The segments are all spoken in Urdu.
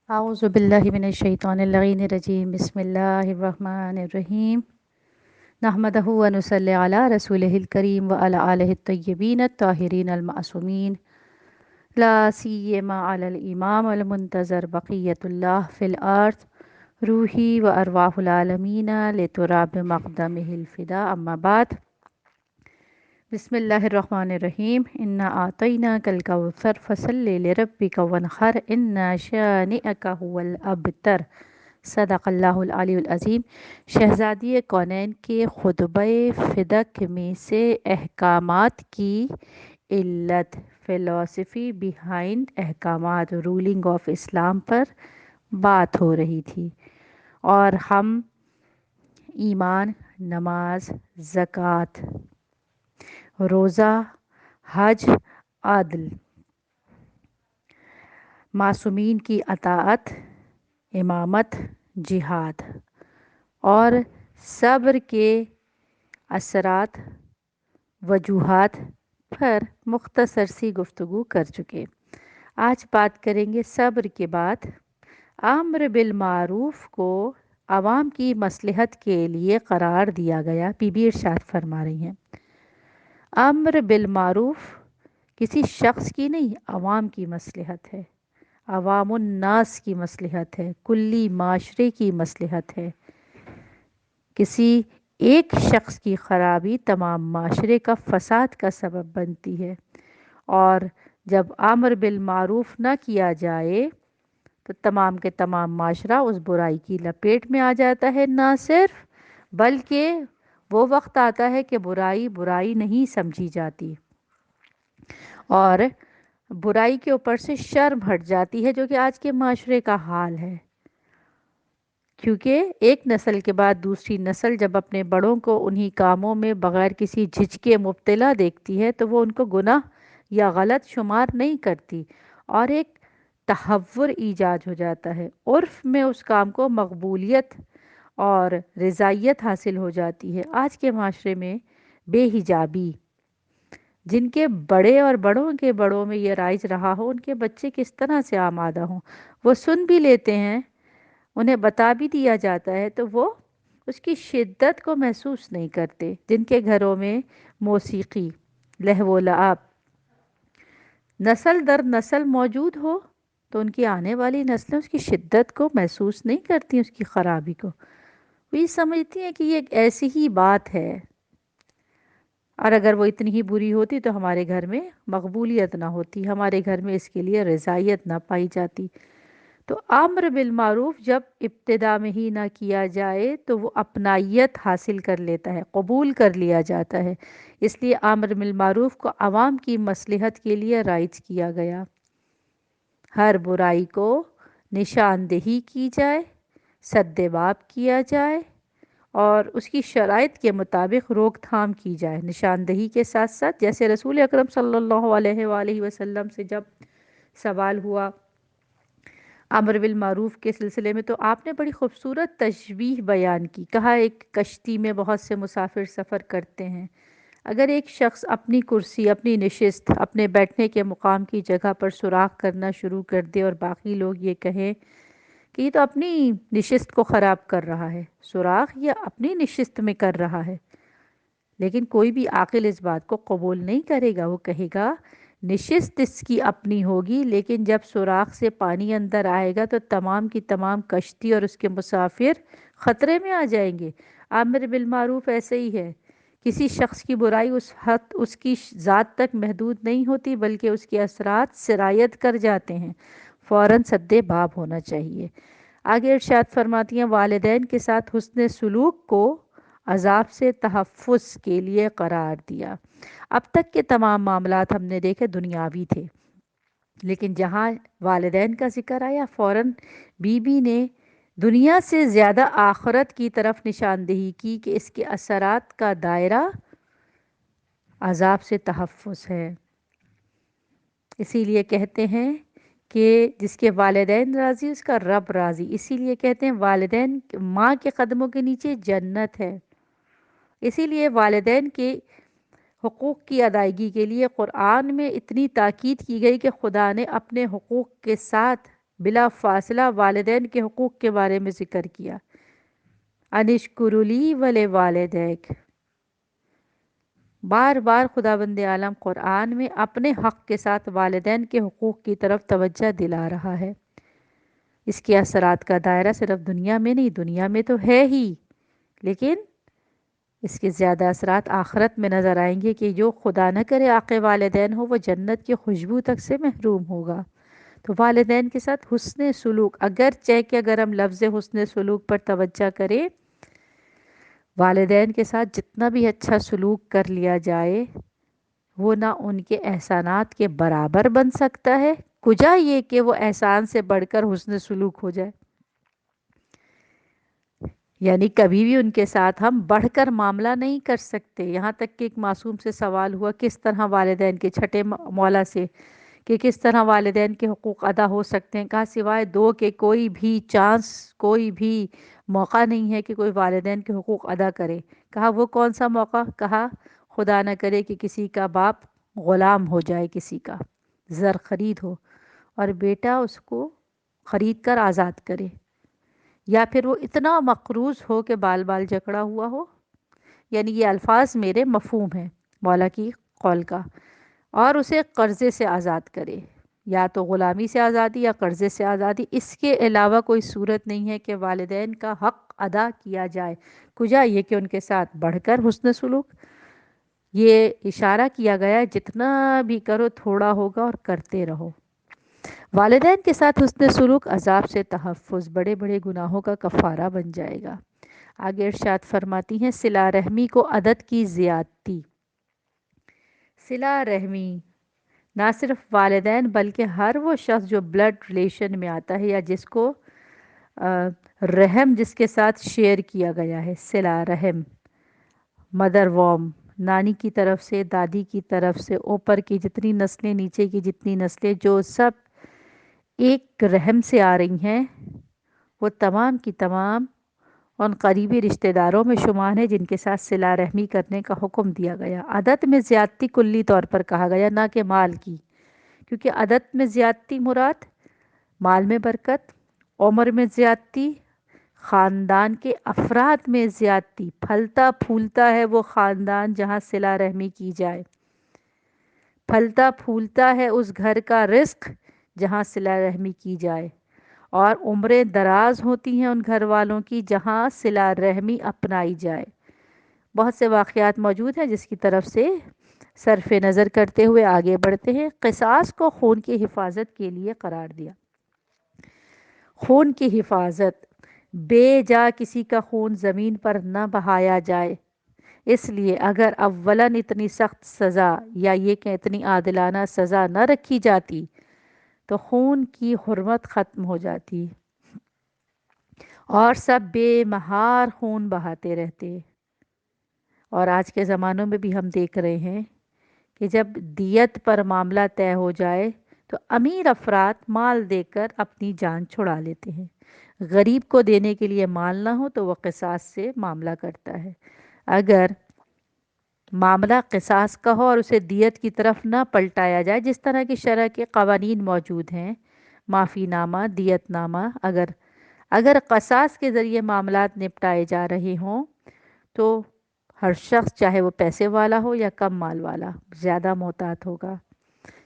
اعوذ باللہ من الشیطان اللعین الرجیم بسم اللہ الرحمن الرحیم نحمدہ و نصلی علی رسولہ الکریم و علی آلہ الطیبین الطاہرین المعصومین لا سیما علی الامام المنتظر بقیت اللہ فی الارض روحی و ارواح العالمین لتراب مقدمہ الفدا اما بعد بسم اللہ الرحمن الرحیم انا اعطیناک الکوثر فصلی لربک وانحر ان شانئک هو الابتر صدق اللہ العلی العظیم۔ شہزادی کونین کے خطبہ فدق میں سے احکامات کی علت، فلسفی بیہائنڈ احکامات رولنگ آف اسلام پر بات ہو رہی تھی، اور ہم ایمان، نماز، زکوٰۃ، روزہ، حج، عدل، معصومین کی اطاعت، امامت، جہاد اور صبر کے اثرات، وجوہات پر مختصر سی گفتگو کر چکے۔ آج بات کریں گے صبر کے بعد۔ امر بالمعروف کو عوام کی مصلحت کے لیے قرار دیا گیا۔ بی بی ارشاد فرما رہی ہیں، امر بالمعروف کسی شخص کی نہیں، عوام کی مصلحت ہے، عوام الناس کی مصلحت ہے، کلی معاشرے کی مصلحت ہے۔ کسی ایک شخص کی خرابی تمام معاشرے کا فساد کا سبب بنتی ہے، اور جب امر بالمعروف نہ کیا جائے تو تمام کے تمام معاشرہ اس برائی کی لپیٹ میں آ جاتا ہے۔ نہ صرف بلکہ وہ وقت آتا ہے کہ برائی برائی نہیں سمجھی جاتی، اور برائی کے اوپر سے شرم ہٹ جاتی ہے، جو کہ آج کے معاشرے کا حال ہے۔ کیونکہ ایک نسل کے بعد دوسری نسل جب اپنے بڑوں کو انہی کاموں میں بغیر کسی جھجکے مبتلا دیکھتی ہے تو وہ ان کو گناہ یا غلط شمار نہیں کرتی، اور ایک تحور ایجاد ہو جاتا ہے، عرف میں اس کام کو مقبولیت اور رضائیت حاصل ہو جاتی ہے۔ آج کے معاشرے میں بے حجابی، جن کے بڑے اور بڑوں کے بڑوں میں یہ رائج رہا ہو، ان کے بچے کس طرح سے آمادہ ہوں، وہ سن بھی لیتے ہیں، انہیں بتا بھی دیا جاتا ہے تو وہ اس کی شدت کو محسوس نہیں کرتے۔ جن کے گھروں میں موسیقی، لہو و لعب نسل در نسل موجود ہو تو ان کی آنے والی نسلیں اس کی شدت کو محسوس نہیں کرتی، اس کی خرابی کو۔ وہ یہ سمجھتی ہیں کہ یہ ایک ایسی ہی بات ہے، اور اگر وہ اتنی ہی بری ہوتی تو ہمارے گھر میں مقبولیت نہ ہوتی، ہمارے گھر میں اس کے لیے رضائیت نہ پائی جاتی۔ تو امر بالمعروف جب ابتدا میں ہی نہ کیا جائے تو وہ اپنائیت حاصل کر لیتا ہے، قبول کر لیا جاتا ہے۔ اس لیے امر بالمعروف کو عوام کی مصلحت کے لیے رائج کیا گیا۔ ہر برائی کو نشاندہی کی جائے، سد باب کیا جائے، اور اس کی شرائط کے مطابق روک تھام کی جائے۔ نشاندہی کے ساتھ ساتھ، جیسے رسول اکرم صلی اللہ علیہ وآلہ وسلم سے جب سوال ہوا امر بالمعروف کے سلسلے میں، تو آپ نے بڑی خوبصورت تشبیہ بیان کی۔ کہا ایک کشتی میں بہت سے مسافر سفر کرتے ہیں، اگر ایک شخص اپنی کرسی، اپنی نشست، اپنے بیٹھنے کے مقام کی جگہ پر سوراخ کرنا شروع کر دے اور باقی لوگ یہ کہیں کہ یہ تو اپنی نشست کو خراب کر رہا ہے، سوراخ یہ اپنی نشست میں کر رہا ہے، لیکن کوئی بھی عاقل اس بات کو قبول نہیں کرے گا۔ وہ کہے گا نشست اس کی اپنی ہوگی، لیکن جب سوراخ سے پانی اندر آئے گا تو تمام کی تمام کشتی اور اس کے مسافر خطرے میں آ جائیں گے۔ امر بالمعروف ایسے ہی ہے، کسی شخص کی برائی اس حد اس کی ذات تک محدود نہیں ہوتی، بلکہ اس کے اثرات سرایت کر جاتے ہیں۔ فوراً سد باب ہونا چاہیے۔ آگے ارشاد فرماتی ہیں، والدین کے ساتھ حسن سلوک کو عذاب سے تحفظ کے لیے قرار دیا۔ اب تک کے تمام معاملات ہم نے دیکھے دنیاوی تھے، لیکن جہاں والدین کا ذکر آیا، فوراً بی بی نے دنیا سے زیادہ آخرت کی طرف نشاندہی کی کہ اس کے اثرات کا دائرہ عذاب سے تحفظ ہے۔ اسی لیے کہتے ہیں کہ جس کے والدین راضی اس کا رب راضی۔ اسی لیے کہتے ہیں والدین ماں کے قدموں کے نیچے جنت ہے۔ اسی لیے والدین کے حقوق کی ادائیگی کے لیے قرآن میں اتنی تاکید کی گئی کہ خدا نے اپنے حقوق کے ساتھ بلا فاصلہ والدین کے حقوق کے بارے میں ذکر کیا. انشکر لی ول والدیک، بار بار خداوند عالم قرآن میں اپنے حق کے ساتھ والدین کے حقوق کی طرف توجہ دلا رہا ہے. اس کے اثرات کا دائرہ صرف دنیا میں نہیں، دنیا میں تو ہے ہی، لیکن اس کے زیادہ اثرات آخرت میں نظر آئیں گے کہ جو خدا نہ کرے عاق والدین ہو وہ جنت کی خوشبو تک سے محروم ہوگا. تو والدین کے ساتھ حسن سلوک، اگر ہم لفظ حسن سلوک پر توجہ کریں، والدین کے ساتھ جتنا بھی اچھا سلوک کر لیا جائے وہ نہ ان کے احسانات کے برابر بن سکتا ہے، کجا یہ کہ وہ احسان سے بڑھ کر حسن سلوک ہو جائے. یعنی کبھی بھی ان کے ساتھ ہم بڑھ کر معاملہ نہیں کر سکتے. یہاں تک کہ ایک معصوم سے سوال ہوا کس طرح والدین کے، چھٹے مولا سے، کہ کس طرح والدین کے حقوق ادا ہو سکتے ہیں. کہا سوائے دو کہ کوئی بھی چانس، کوئی بھی موقع نہیں ہے کہ کوئی والدین کے حقوق ادا کرے. کہا وہ کون سا موقع؟ کہا خدا نہ کرے کہ کسی کا باپ غلام ہو جائے، کسی کا زر خرید ہو اور بیٹا اس کو خرید کر آزاد کرے، یا پھر وہ اتنا مقروض ہو کہ بال بال جکڑا ہوا ہو. یعنی یہ الفاظ میرے مفہوم ہیں مولا کی قول کا، اور اسے قرضے سے آزاد کرے، یا تو غلامی سے آزادی یا قرضے سے آزادی. اس کے علاوہ کوئی صورت نہیں ہے کہ والدین کا حق ادا کیا جائے، کجا یہ کہ ان کے ساتھ بڑھ کر حسن سلوک. یہ اشارہ کیا گیا جتنا بھی کرو تھوڑا ہوگا اور کرتے رہو. والدین کے ساتھ حسن سلوک عذاب سے تحفظ، بڑے بڑے گناہوں کا کفارہ بن جائے گا. آگے ارشاد فرماتی ہیں صلہ رحمی کو عدد کی زیادتی. صلہ رحمی نہ صرف والدین بلکہ ہر وہ شخص جو بلڈ ریلیشن میں آتا ہے یا جس کو رحم جس کے ساتھ شیئر کیا گیا ہے. صلہ رحم، مدر وام، نانی کی طرف سے، دادی کی طرف سے، اوپر کی جتنی نسلیں، نیچے کی جتنی نسلیں، جو سب ایک رحم سے آ رہی ہیں، وہ تمام کی تمام ان قریبی رشتہ داروں میں شمار ہیں جن کے ساتھ صلہ رحمی کرنے کا حکم دیا گیا. عدد میں زیادتی کلی طور پر کہا گیا، نہ کہ مال کی، کیونکہ عدد میں زیادتی مراد مال میں برکت، عمر میں زیادتی، خاندان کے افراد میں زیادتی. پھلتا پھولتا ہے وہ خاندان جہاں صلہ رحمی کی جائے، پھلتا پھولتا ہے اس گھر کا رزق جہاں صلہ رحمی کی جائے، اور عمریں دراز ہوتی ہیں ان گھر والوں کی جہاں صلہ رحمی اپنائی جائے. بہت سے واقعات موجود ہیں جس کی طرف سے صرف نظر کرتے ہوئے آگے بڑھتے ہیں. قصاص کو خون کی حفاظت کے لیے قرار دیا. خون کی حفاظت، بے جا کسی کا خون زمین پر نہ بہایا جائے. اس لیے اگر اولاً اتنی سخت سزا یا یہ کہ اتنی عادلانہ سزا نہ رکھی جاتی تو خون کی حرمت ختم ہو جاتی اور سب بے مہار خون بہاتے رہتے. اور آج کے زمانوں میں بھی ہم دیکھ رہے ہیں کہ جب دیت پر معاملہ طے ہو جائے تو امیر افراد مال دے کر اپنی جان چھڑا لیتے ہیں. غریب کو دینے کے لیے مال نہ ہو تو وہ قصاص سے معاملہ کرتا ہے. اگر معاملہ قصاص کا ہو اور اسے دیت کی طرف نہ پلٹایا جائے، جس طرح کی شرع کے قوانین موجود ہیں، معافی نامہ، دیت نامہ، اگر قصاص کے ذریعے معاملات نپٹائے جا رہے ہوں تو ہر شخص چاہے وہ پیسے والا ہو یا کم مال والا زیادہ محتاط ہوگا،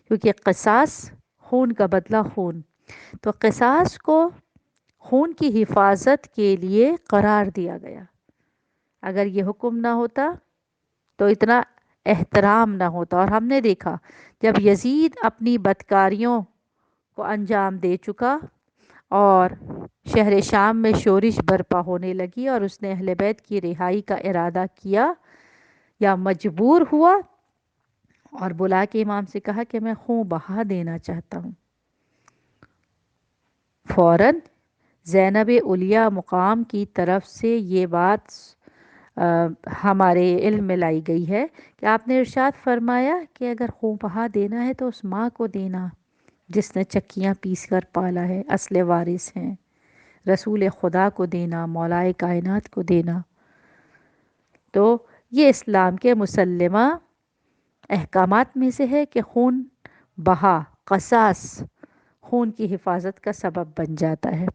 کیونکہ قصاص خون کا بدلہ خون. تو قصاص کو خون کی حفاظت کے لیے قرار دیا گیا. اگر یہ حکم نہ ہوتا تو اتنا احترام نہ ہوتا. اور ہم نے دیکھا جب یزید اپنی بدکاریوں کو انجام دے چکا اور شہر شام میں شورش برپا ہونے لگی اور اس نے اہل بیت کی رہائی کا ارادہ کیا یا مجبور ہوا اور بلا کے امام سے کہا کہ میں خون بہا دینا چاہتا ہوں، فوراً زینب علیہ مقام کی طرف سے یہ بات ہمارے علم میں لائی گئی ہے کہ آپ نے ارشاد فرمایا کہ اگر خون بہا دینا ہے تو اس ماں کو دینا جس نے چکیاں پیس کر پالا ہے، اصل وارث ہیں. رسول خدا کو دینا، مولائے کائنات کو دینا. تو یہ اسلام کے مسلمہ احکامات میں سے ہے کہ خون بہا، قصاص خون کی حفاظت کا سبب بن جاتا ہے۔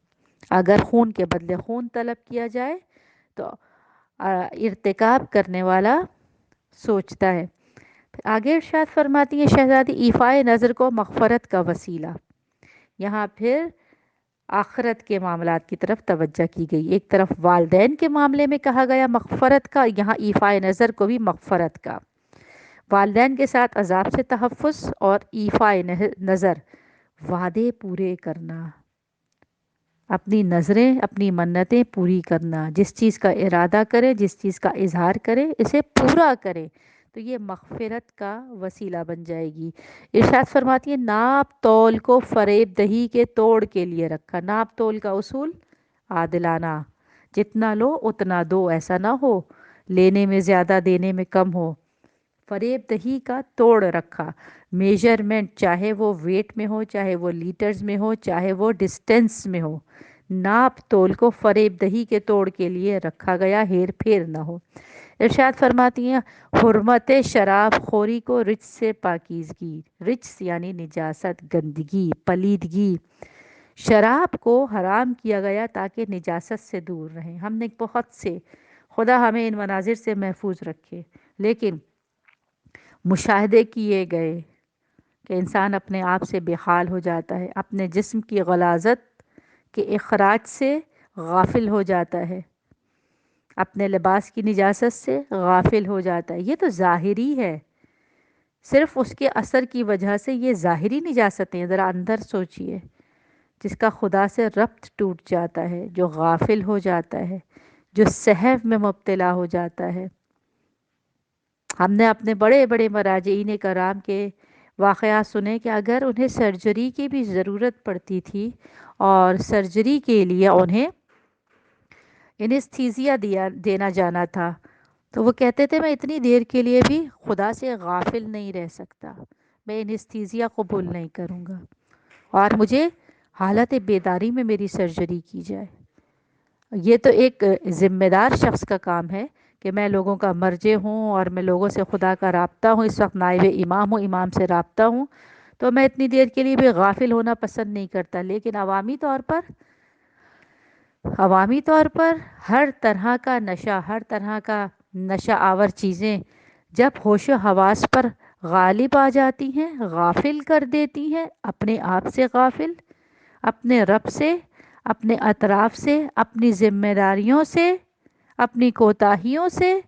اگر خون کے بدلے خون طلب کیا جائے تو ارتکاب کرنے والا سوچتا ہے۔ آگے ارشاد فرماتی ہیں شہزادی ایفائے نظر کو مغفرت کا وسیلہ۔ یہاں پھر آخرت کے معاملات کی طرف توجہ کی گئی، ایک طرف والدین کے معاملے میں کہا گیا مغفرت کا، یہاں ایفائے نظر کو بھی مغفرت کا، والدین کے ساتھ عذاب سے تحفظ، اور ایفائے نظر وعدے پورے کرنا، اپنی نظریں اپنی منتیں پوری کرنا، جس چیز کا ارادہ کرے جس چیز کا اظہار کرے اسے پورا کرے، تو یہ مغفرت کا وسیلہ بن جائے گی۔ ارشاد فرماتی ہے ناپ تول کو فریب دہی کے توڑ کے لیے رکھا۔ ناپ تول کا اصول عادلانہ، جتنا لو اتنا دو، ایسا نہ ہو لینے میں زیادہ دینے میں کم ہو۔ فریب دہی کا توڑ رکھا، میجرمنٹ چاہے وہ ویٹ میں ہو، چاہے وہ لیٹرز میں ہو، چاہے وہ ڈسٹینس میں ہو، ناپ تول کو فریب دہی کے توڑ کے لیے رکھا گیا، ہیر پھیر نہ ہو۔ ارشاد فرماتی ہیں حرمت شراب خوری کو رچ سے پاکیزگی، رچ یعنی نجاست، گندگی، پلیدگی، شراب کو حرام کیا گیا تاکہ نجاست سے دور رہیں۔ ہم نے بہت سے، خدا ہمیں ان مناظر سے محفوظ رکھے، لیکن مشاہدے کیے گئے کہ انسان اپنے آپ سے بے حال ہو جاتا ہے، اپنے جسم کی غلاظت کے اخراج سے غافل ہو جاتا ہے، اپنے لباس کی نجاست سے غافل ہو جاتا ہے۔ یہ تو ظاہری ہے، صرف اس کے اثر کی وجہ سے یہ ظاہری نجاستیں، ذرا اندر سوچئے، جس کا خدا سے ربط ٹوٹ جاتا ہے، جو غافل ہو جاتا ہے، جو سہو میں مبتلا ہو جاتا ہے۔ ہم نے اپنے بڑے بڑے مراجعین کرام کے واقعات سنے کہ اگر انہیں سرجری کی بھی ضرورت پڑتی تھی اور سرجری کے لیے انہیں انستھیزیا دینا جانا تھا، تو وہ کہتے تھے میں اتنی دیر کے لیے بھی خدا سے غافل نہیں رہ سکتا، میں انستھیزیا قبول نہیں کروں گا، اور مجھے حالت بیداری میں میری سرجری کی جائے۔ یہ تو ایک ذمہ دار شخص کا کام ہے کہ میں لوگوں کا مرجع ہوں اور میں لوگوں سے خدا کا رابطہ ہوں، اس وقت نائب امام ہوں، امام سے رابطہ ہوں، تو میں اتنی دیر کے لیے بھی غافل ہونا پسند نہیں کرتا۔ لیکن عوامی طور پر ہر طرح کا نشہ، ہر طرح کا نشہ آور چیزیں جب ہوش و حواس پر غالب آ جاتی ہیں، غافل کر دیتی ہیں، اپنے آپ سے غافل، اپنے رب سے، اپنے اطراف سے، اپنی ذمہ داریوں سے، اپنی کوتاہیوں سے،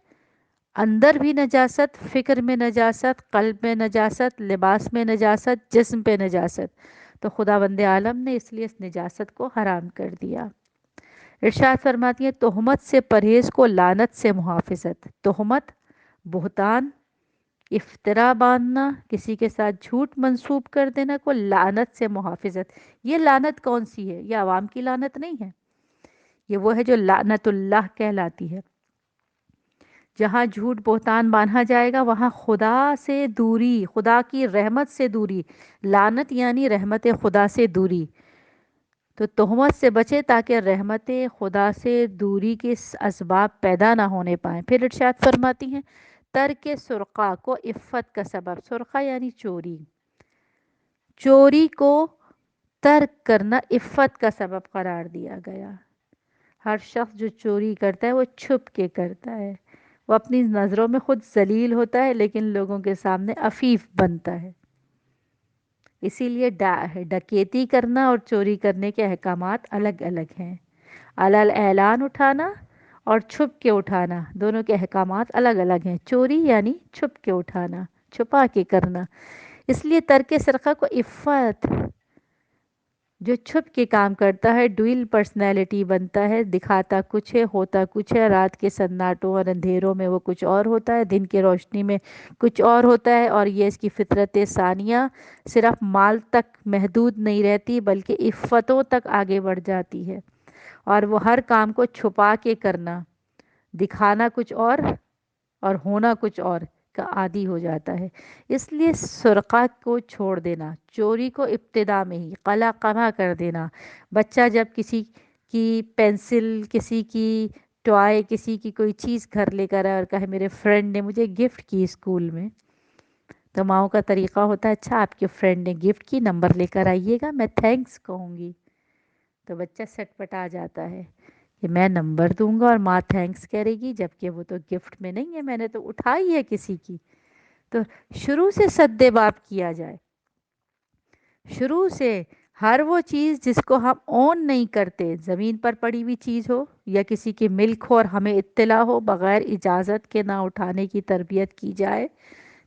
اندر بھی نجاست، فکر میں نجاست، قلب میں نجاست، لباس میں نجاست، جسم پہ نجاست، تو خداوند عالم نے اس لیے اس نجاست کو حرام کر دیا۔ ارشاد فرماتی ہیں تہمت سے پرہیز کو لعنت سے محافظت۔ تہمت، بہتان، افترا باندھنا، کسی کے ساتھ جھوٹ منسوب کر دینا کو لعنت سے محافظت۔ یہ لعنت کون سی ہے؟ یہ عوام کی لعنت نہیں ہے، یہ وہ ہے جو لعنت اللہ کہلاتی ہے۔ جہاں جھوٹ بہتان باندھا جائے گا وہاں خدا سے دوری، خدا کی رحمت سے دوری، لعنت یعنی رحمت خدا سے دوری۔ تو تہمت سے بچے تاکہ رحمت خدا سے دوری کے اسباب پیدا نہ ہونے پائیں۔ پھر ارشاد فرماتی ہیں ترک سرقہ کو عفت کا سبب، سرقہ یعنی چوری، چوری کو ترک کرنا عفت کا سبب قرار دیا گیا۔ ہر شخص جو چوری کرتا ہے وہ چھپ کے کرتا ہے، وہ اپنی نظروں میں خود ذلیل ہوتا ہے لیکن لوگوں کے سامنے عفیف بنتا ہے۔ اسی لیے ڈکیتی کرنا اور چوری کرنے کے احکامات الگ الگ ہیں۔ علل اعلان اٹھانا اور چھپ کے اٹھانا، دونوں کے احکامات الگ الگ ہیں۔ چوری یعنی چھپ کے اٹھانا، چھپا کے کرنا، اس لیے ترک سرقہ کو عفت، جو چھپ کے کام کرتا ہے ڈوئل پرسنالٹی بنتا ہے، دکھاتا کچھ ہے ہوتا کچھ ہے، رات کے سناٹوں اور اندھیروں میں وہ کچھ اور ہوتا ہے، دن کی روشنی میں کچھ اور ہوتا ہے، اور یہ اس کی فطرت ثانیہ صرف مال تک محدود نہیں رہتی بلکہ عفتوں تک آگے بڑھ جاتی ہے، اور وہ ہر کام کو چھپا کے کرنا، دکھانا کچھ اور ہونا کچھ اور کا عادی ہو جاتا ہے۔ اس لیے سرقہ کو چھوڑ دینا، چوری کو ابتدا میں ہی قلع قمع کر دینا۔ بچہ جب کسی کی پینسل، کسی کی ٹوائے، کسی کی کوئی چیز گھر لے کر آئے اور کہے میرے فرینڈ نے مجھے گفٹ کی اسکول میں، تو ماؤں کا طریقہ ہوتا ہے اچھا آپ کے فرینڈ نے گفٹ کی، نمبر لے کر آئیے گا، میں تھینکس کہوں گی، تو بچہ سٹ پٹا جاتا ہے کہ میں نمبر دوں گا اور ماں تھینکس کرے گی، جبکہ وہ تو گفٹ میں نہیں ہے، میں نے تو اٹھائی ہے کسی کی۔ تو شروع سے سدے باب کیا جائے، شروع سے ہر وہ چیز جس کو ہم اون نہیں کرتے، زمین پر پڑی ہوئی چیز ہو یا کسی کی ملک ہو اور ہمیں اطلاع ہو، بغیر اجازت کے نہ اٹھانے کی تربیت کی جائے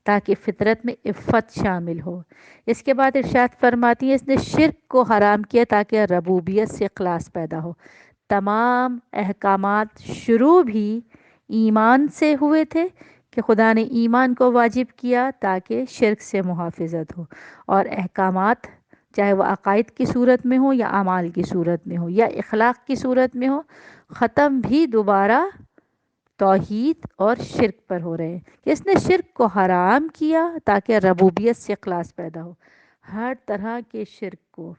تاکہ فطرت میں عفت شامل ہو۔ اس کے بعد ارشاد فرماتی ہیں اس نے شرک کو حرام کیا تاکہ ربوبیت سے اخلاص پیدا ہو۔ تمام احکامات شروع بھی ایمان سے ہوئے تھے کہ خدا نے ایمان کو واجب کیا تاکہ شرک سے محافظت ہو، اور احکامات چاہے وہ عقائد کی صورت میں ہو یا اعمال کی صورت میں ہو یا اخلاق کی صورت میں ہو، ختم بھی دوبارہ توحید اور شرک پر ہو رہے ہیں کہ اس نے شرک کو حرام کیا تاکہ ربوبیت سے اخلاص پیدا ہو۔ ہر طرح کے شرک کو،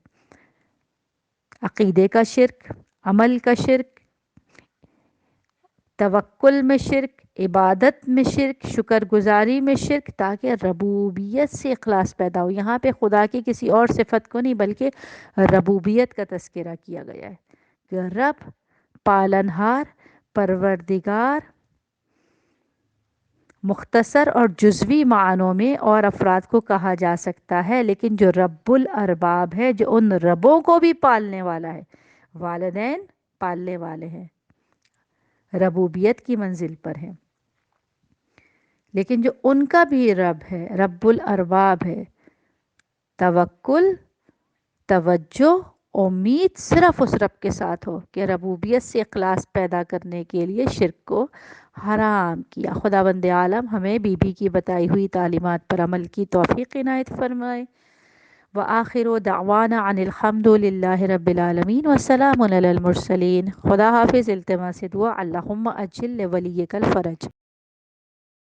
عقیدے کا شرک، عمل کا شرک، توکل میں شرک، عبادت میں شرک، شکر گزاری میں شرک، تاکہ ربوبیت سے اخلاص پیدا ہو۔ یہاں پہ خدا کی کسی اور صفت کو نہیں بلکہ ربوبیت کا تذکرہ کیا گیا ہے کہ رب پالنہار، پروردگار، مختصر اور جزوی معنوں میں اور افراد کو کہا جا سکتا ہے، لیکن جو رب الارباب ہے، جو ان ربوں کو بھی پالنے والا ہے، والدین پالنے والے ہیں، ربوبیت کی منزل پر ہیں، لیکن جو ان کا بھی رب ہے، رب الارباب ہے، توکل، توجہ، امید صرف اس رب کے ساتھ ہو کہ ربوبیت سے اخلاص پیدا کرنے کے لیے شرک کو حرام کیا۔ خداوند عالم ہمیں بی بی کی بتائی ہوئی تعلیمات پر عمل کی توفیق عنایت فرمائے۔ وآخر دعوانا عن الحمد للہ رب العالمین والسلام علی المرسلین۔ خدا حافظ۔ التماس دعا اللہم اجل ولیک الفرج۔